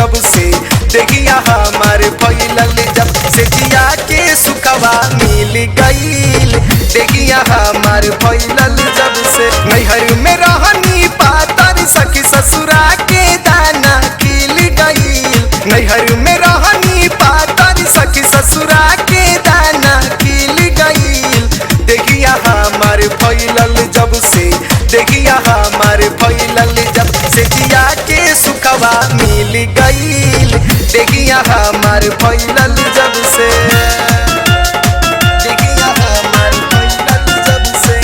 जब से देखिया हमार फैलल जब से जिया के सुखवा मिल गईल देखिया हमार फैलल जब से नैहर में रहनी पातर सखी ससुरा के दाना खिल गईल नैहर में रहनी पातर सखी ससुरा के दाना खिल गईल देखिया हमार फैलल जब से देखिया हमार फैलल जब से जिया के सुखवा मिल गईल देखिया हमार फैलल जब से देखिया हमार फैलल जब से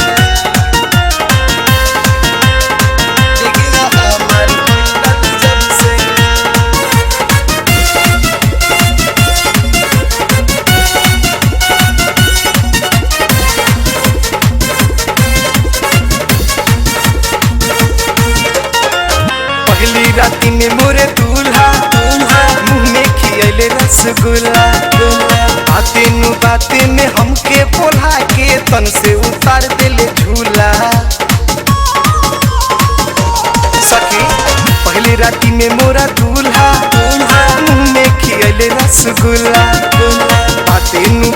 देखिया हमार फैलल जब से पहली राती में मोरे दूल्हा मुँह में खियले रसगुल्ला बाते में हमके पोल्हा के तन से उतार देले झूला सखी पहली राती में मोरा दूल्हा मुँह में खियले रसगुल्ला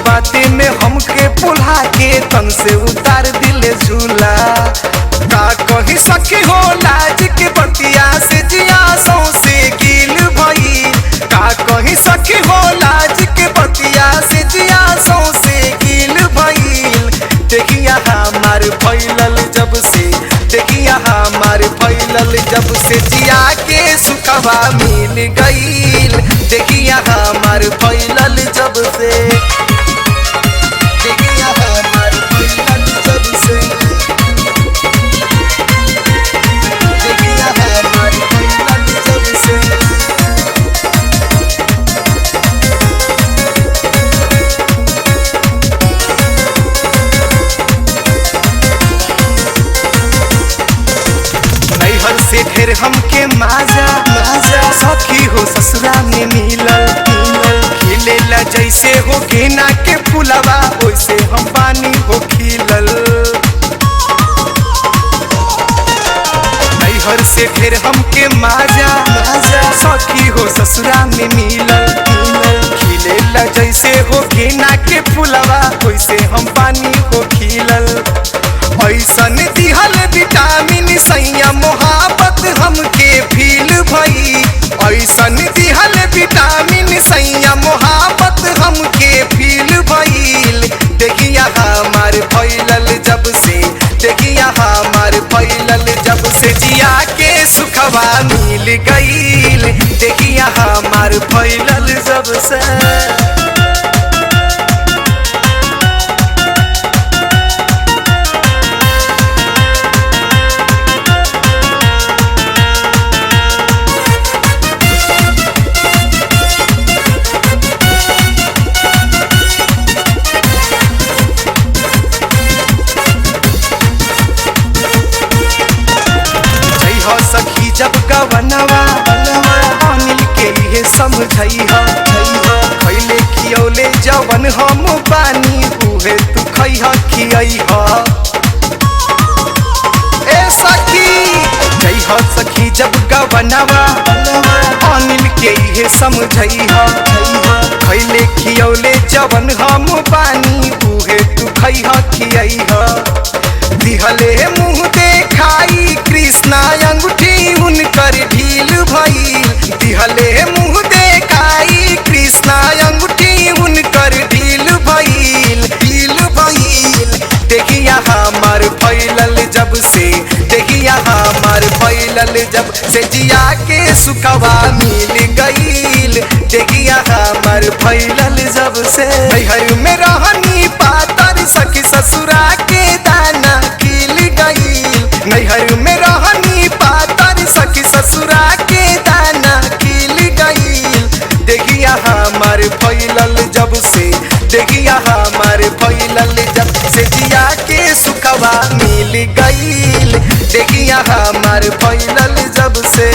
बाते में हमके पोल्हा के तन से उतार दिले झूला का कही सखी हो लाज के बतिया से जिया सौसे गिल भई का कही सखी हो लाज के बतिया से जिया सौसे गिल भईल देखिया हमार फैलल जब से देखिया हमार फैलल जब से जिया के सुखवा मिल गईल देखिया हमार फैलल जब से देखिया हमार फैलल जब से देखिया हमार फैलल जब से नैहर से ढेर हमके माजा सखी हो ससुरा में मिलल खिलेला जैसे हो गेना के फुलवा वैसे हम पानी हो खिलल नैहर से ढेर हमके माजा सखी हो ससुरा में मिलल खिलेला जैसे हो गेना के फुलवा वैसे हम पानी हो खिलल ऐसन दिहल विटामिन सैया मोहब्बत हमके फील भई ऐसन दिहल विटामिन सैया मोहब्बत हमके फील भईल देखिया हमार फैलल जब से देखिया हमार फैलल जब से जिया के सुखवा मिल गईल देखिया हमार फैलल जब से सखी जब गवनवा अनिल के ये समझई खैले खियौले जवन हम पानी उहे तू खैह खियई ए सखी जइह सखी जब गवनवा अनिल के ये समझई खैले खियौले जवन हम पानी उहे तू खैह खियई दिहले मुँह देखाई कृष्णा अंगूठी उनकर ढील भईल दिहले मुँह देखाई कृष्णा अंगूठी उनकर ढील भईल देखिया हमार फैलल जब से देखिया हमार फैलल जब से जिया के सुखवा मिल गईल देखिया हमार फैलल जब से नैहर में रहनी पातर सखी ससुरा के दाना खिल गईल नैहर में रहनी पातर सखी ससुरा के दाना खिल गईल देखिया हमार फैलल जब से देखिया हमार फैलल जब से जिया के सुखवा मिल गईल देखिया हमार फैलल जब से